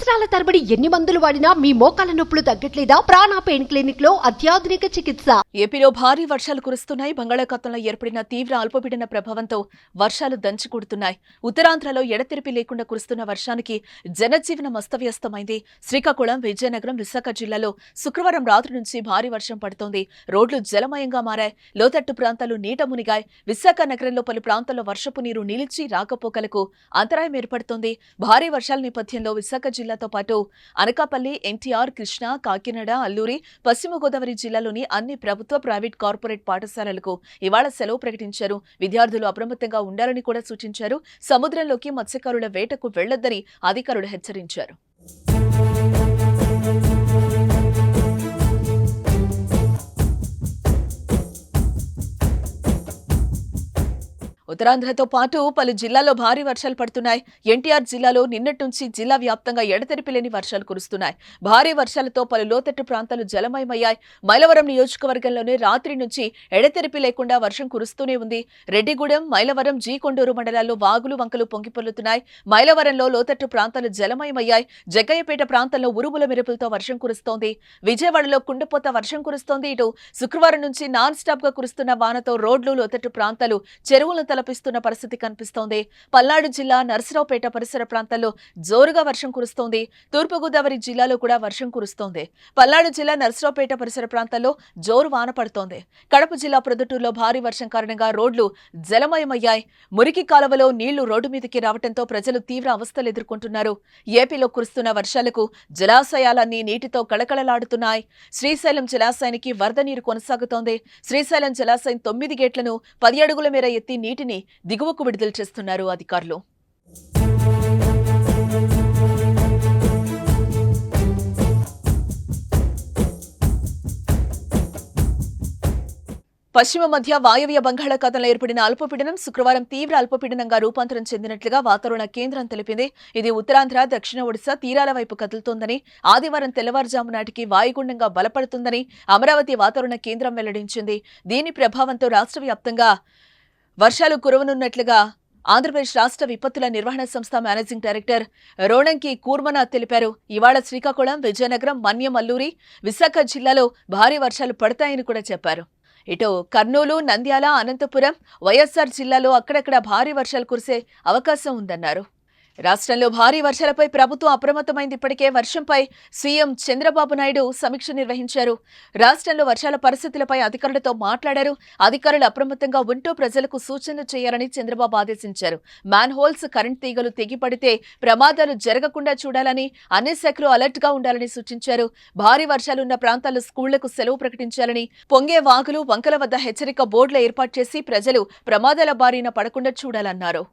సంవత్సరాల తరబడి ఎన్ని మందులు వాడినా మీ మోకాల నొప్పులు తగ్గట్లేదా? ప్రాణ పెయిన్ క్లినిక్ లో అత్యాధునిక చికిత్స. ఏపీలో భారీ వర్షాలు కురుస్తున్నాయి. బంగాళాఖాతంలో ఏర్పడిన తీవ్ర అల్పపీడన ప్రభావంతో వర్షాలు దంచుకొడుతున్నాయి. ఉత్తరాంధ్రలో ఎడతెరిపి లేకుండా కురుస్తున్న వర్షానికి జనజీవనం అస్తవ్యస్తమైంది. శ్రీకాకుళం, విజయనగరం, విశాఖ జిల్లాలో శుక్రవారం రాత్రి నుంచి భారీ వర్షం పడుతోంది. రోడ్లు జలమయంగా మారాయి. లోతట్టు ప్రాంతాలు నీట మునిగాయి. విశాఖ నగరంలో పలు ప్రాంతాల్లో వర్షపు నీరు నిలిచి రాకపోకలకు అంతరాయం ఏర్పడుతోంది. భారీ వర్షాల నేపథ్యంలో విశాఖ జిల్లాతో పాటు అనకాపల్లి, ఎన్టీఆర్, కృష్ణా, కాకినాడ, అల్లూరి, పశ్చిమ గోదావరి జిల్లాలోని అన్ని ప్రభుత్వ, ప్రైవేట్, కార్పొరేట్ పాఠశాలలకు ఇవాళ సెలవు ప్రకటించారు. విద్యార్థులు అప్రమత్తంగా ఉండాలని కూడా సూచించారు. సముద్రంలోకి మత్స్యకారుల వేటకు వెళ్లొద్దని అధికారులు హెచ్చరించారు. ఉత్తరాంధ్రతో పాటు పలు జిల్లాల్లో భారీ వర్షాలు పడుతున్నాయి. ఎన్టీఆర్ జిల్లాలో నిన్నటి నుంచి జిల్లా వ్యాప్తంగా ఎడతెరిపి లేని వర్షాలు కురుస్తున్నాయి. భారీ వర్షాలతో పలు లోతట్టు ప్రాంతాలు జలమయమయ్యాయి. మైలవరం నియోజకవర్గంలోనే రాత్రి నుంచి ఎడతెరిపి లేకుండా వర్షం కురుస్తూనే ఉంది. రెడ్డిగూడెం, మైలవరం, జీకొండూరు మండలాల్లో వాగులు, వంకలు పొంగిపొర్లుతున్నాయి. మైలవరంలో లోతట్టు ప్రాంతాలు జలమయమయ్యాయి. జగ్గయ్యపేట ప్రాంతంలో ఉరుముల మెరుపులతో వర్షం కురుస్తోంది. విజయవాడలో కుండపోత వర్షం కురుస్తోంది. ఇటు శుక్రవారం నుంచి నాన్ స్టాప్ గా కురుస్తున్న వానతో రోడ్లు, లోతట్టు ప్రాంతాలు, చెరువులను తలపిస్తున్న పరిస్థితి కనిపిస్తోంది. పల్నాడు జిల్లా నర్సరావుపేట పరిసర ప్రాంతాల్లో జోరుగా వర్షం కురుస్తోంది. తూర్పుగోదావరి జిల్లాలో కూడా వర్షం కురుస్తోంది. పల్నాడు జిల్లా నర్సరావుపేట పరిసర ప్రాంతాల్లో జోరు వాన పడుతోంది. కడప జిల్లా ప్రొద్దుటూరులో భారీ వర్షం కారణంగా రోడ్లు జలమయమయ్యాయి. మురికి కాలువలో నీళ్లు రోడ్డు మీదకి రావడంతో ప్రజలు తీవ్ర అవస్థలు ఎదుర్కొంటున్నారు. ఏపీలో కురుస్తున్న వర్షాలకు జలాశయాలన్నీ నీటితో కళకళలాడుతున్నాయి. శ్రీశైలం జలాశయానికి వరద నీరు కొనసాగుతోంది. శ్రీశైలం జలాశయం 9 గేట్లను 10 అడుగుల మేర ఎత్తి నీటిని దిగువకు విడుదల చేస్తున్నారు అధికారులు. పశ్చిమ మధ్య వాయవ్య బంగాళాఖాతంలో ఏర్పడిన అల్పపీడనం శుక్రవారం తీవ్ర అల్పపీడనంగా రూపాంతరం చెందినట్లుగా వాతావరణ కేంద్రం తెలిపింది. ఇది ఉత్తరాంధ్ర, దక్షిణ ఒడిశా తీరాల వైపు కదులుతోందని, ఆదివారం తెల్లవారుజాము నాటికి వాయుగుండంగా బలపడుతుందని అమరావతి వాతావరణ కేంద్రం వెల్లడించింది. దీని ప్రభావంతో రాష్ట్ర వ్యాప్తంగా వర్షాలు కురవనున్నట్లుగా ఆంధ్రప్రదేశ్ రాష్ట్ర విపత్తుల నిర్వహణ సంస్థ మేనేజింగ్ డైరెక్టర్ రోణంకి కూర్మనాథ్ తెలిపారు. ఇవాళ శ్రీకాకుళం, విజయనగరం, మన్యం, అల్లూరి, విశాఖ జిల్లాలో భారీ వర్షాలు పడతాయని కూడా చెప్పారు. ఇటు కర్నూలు, నంద్యాల, అనంతపురం, వైఎస్ఆర్ జిల్లాలో అక్కడక్కడ భారీ వర్షాలు కురిసే అవకాశం ఉందన్నారు. రాష్ట్రంలో భారీ వర్షాలపై ప్రభుత్వం అప్రమత్తమైంది. ఇప్పటికే వర్షంపై సీఎం చంద్రబాబు నాయుడు సమీక్ష నిర్వహించారు. రాష్ట్రంలో వర్షాల పరిస్థితులపై అధికారులతో మాట్లాడారు. అధికారులు అప్రమత్తంగా ఉంటూ ప్రజలకు సూచనలు చేయాలని చంద్రబాబు ఆదేశించారు. మ్యాన్ హోల్స్, కరెంట్ తీగలు తెగిపడితే ప్రమాదాలు జరగకుండా చూడాలని, అన్ని శాఖలు అలర్ట్ గా ఉండాలని సూచించారు. భారీ వర్షాలున్న ప్రాంతాల్లో స్కూళ్లకు సెలవు ప్రకటించాలని, పొంగే వాగులు, వంకల వద్ద హెచ్చరిక బోర్డులు ఏర్పాటు చేసి ప్రజలు ప్రమాదాల బారిన పడకుండా చూడాలన్నారు.